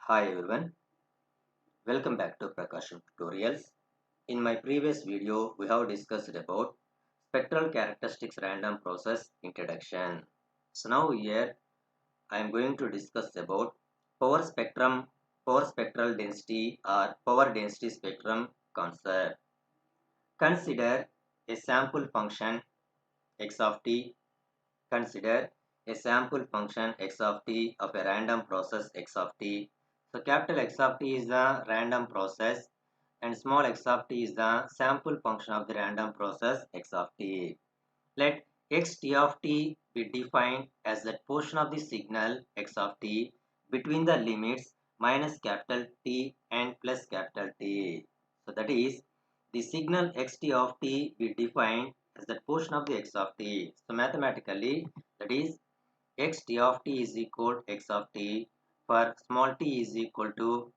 Hi everyone, welcome back to PRAKASAM tutorials. In my previous video, we have discussed about spectral characteristics random process introduction. So now here I am going to discuss about power spectrum, power spectral density or power density spectrum concept. Consider a sample function x of t. Consider a sample function x of t of a random process x of t. So capital X of t is the random process and small x of t is the sample function of the random process x of t. Let x t of t be defined as that portion of the signal x of t between the limits minus capital T and plus capital T. So that is the signal xt of t be defined as that portion of the x of t. So mathematically that is xt of t is equal to x of t for small t is equal to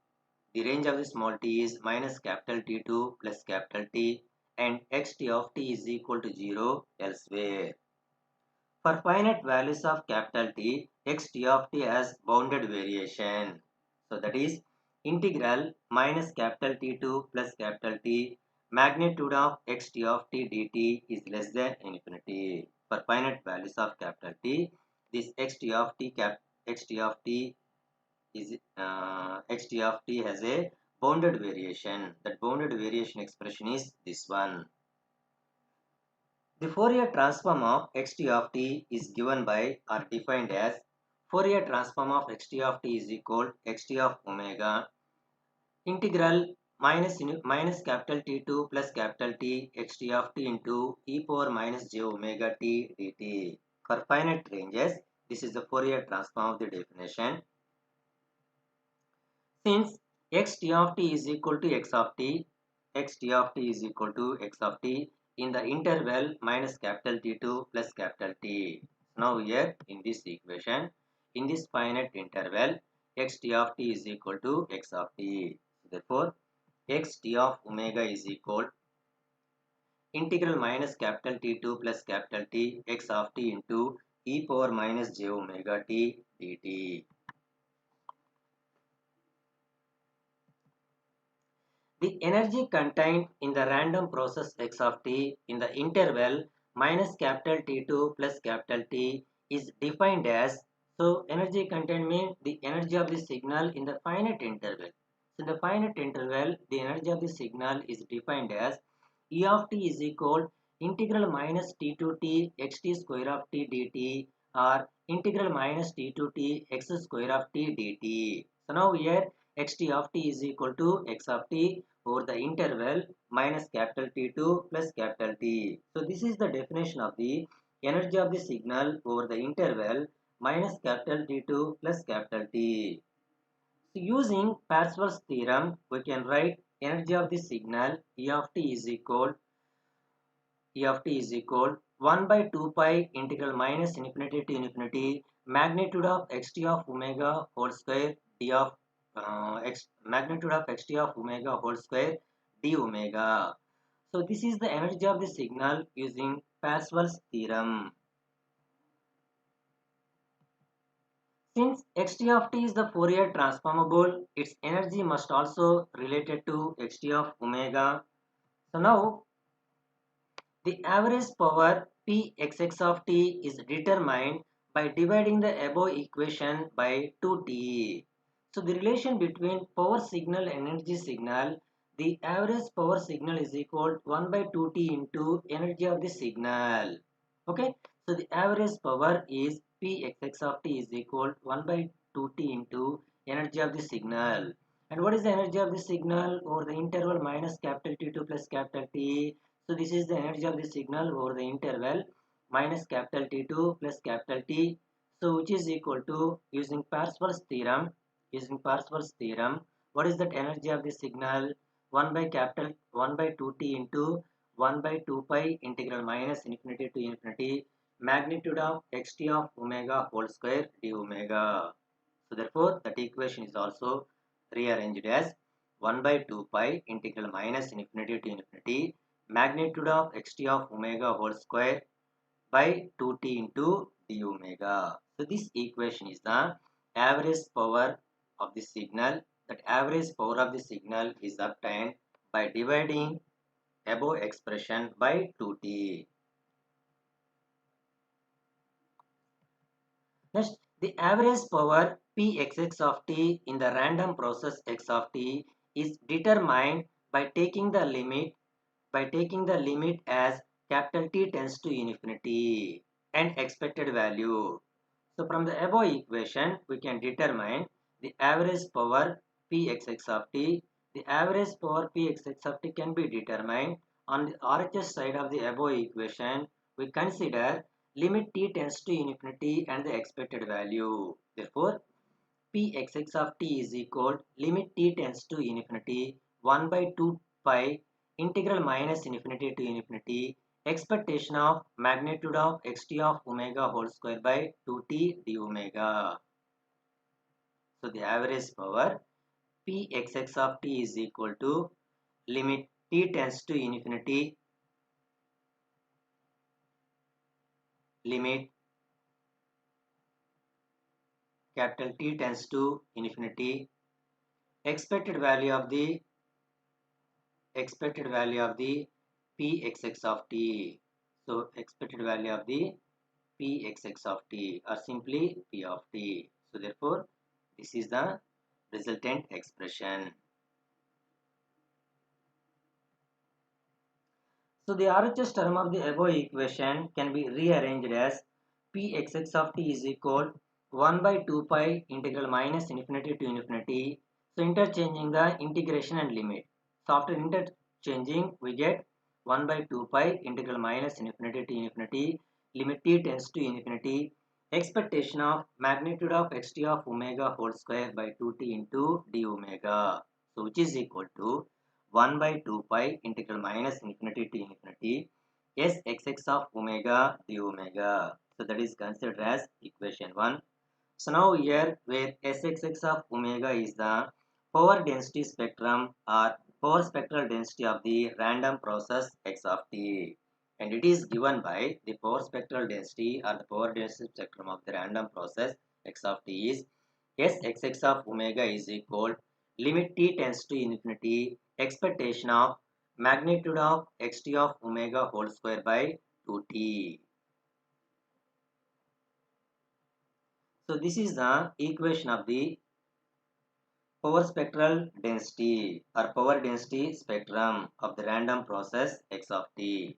the range of the small t is minus capital T2 plus capital T and xt of t is equal to 0 elsewhere. For finite values of capital T, xt of t has bounded variation. So that is integral minus capital T2 plus capital T magnitude of xt of t dt is less than infinity. For finite values of capital T, this xt of t is xt of t has a bounded variation. That bounded variation expression is this one. The Fourier transform of xt of t is given by or defined as Fourier transform of xt of t is equal xt of omega integral minus capital T2 plus capital T xt of t into e power minus j omega t dt. For finite ranges, this is the Fourier transform of the definition. Since xt of t is equal to x of t, xt of t is equal to x of t in the interval minus capital T2 plus capital T. Now here in this equation, in this finite interval, xt of t is equal to x of t. Therefore, xt of omega is equal integral minus capital T2 plus capital T x of t into e power minus j omega t dt. The energy contained in the random process x of t in the interval minus capital T2 plus capital T is defined as, so energy contained means the energy of the signal in the finite interval. So in the finite interval, the energy of the signal is defined as E of t is equal integral minus T2t xt square of t dt or integral minus T2t x square of t dt. So now here xt of t is equal to x of t over the interval minus capital T2 plus capital T. So this is the definition of the energy of the signal over the interval minus capital T2 plus capital T. So using Parseval's theorem, we can write energy of the signal E of t is equal 1 by 2 pi integral minus infinity to infinity magnitude of xt of omega whole square d of magnitude of xt of omega whole square d omega. So this is the energy of the signal using Parseval's theorem. Since xt of t is the Fourier transformable, its energy must also related to xt of omega. So now the average power Pxx of t is determined by dividing the above equation by 2t. So the relation between power signal and energy signal, the average power signal is equal to 1 by 2t into energy of the signal. Okay, so the average power is Pxx of t is equal to 1 by 2t into energy of the signal. And what is the energy of the signal over the interval minus capital T2 plus capital T? So this is the energy of the signal over the interval minus capital T2 plus capital T. So which is equal to using Parseval's theorem, what is that energy of the signal? 1 by 2t into 1 by 2 pi integral minus infinity to infinity magnitude of xt of omega whole square d omega. So therefore that equation is also rearranged as 1 by 2 pi integral minus infinity to infinity magnitude of xt of omega whole square by 2t into d omega. So this equation is the average power of the signal, that average power of the signal is obtained by dividing above expression by 2t. Next, the average power Pxx of t in the random process x of t is determined by taking the limit as capital T tends to infinity and expected value. So from the above equation, we can determine the average power Pxx of t. The average power Pxx of t can be determined on the RHS side of the above equation. We consider limit t tends to infinity and the expected value. Therefore, Pxx of t is equal limit t tends to infinity 1 by 2 pi integral minus infinity to infinity expectation of magnitude of xt of omega whole square by 2t d omega. So the average power Pxx of t is equal to limit t tends to infinity, limit capital T tends to infinity, expected value of the Pxx of t. So expected value of the Pxx of t or simply P of t. So therefore, this is the resultant expression. So the RHS term of the above equation can be rearranged as Pxx of t is equal 1 by 2 pi integral minus infinity to infinity. So interchanging the integration and limit. So after interchanging, we get 1 by 2 pi integral minus infinity to infinity, limit t tends to infinity, expectation of magnitude of xt of omega whole square by 2t into d omega. So which is equal to 1 by 2 pi integral minus infinity to infinity sxx of omega d omega. So that is considered as equation 1. So now here where sxx of omega is the power density spectrum or power spectral density of the random process x of t, and it is given by the power spectral density or the power density spectrum of the random process x of t is sxx of omega is equal limit t tends to infinity expectation of magnitude of xt of omega whole square by 2t. So this is the equation of the power spectral density or power density spectrum of the random process x of t.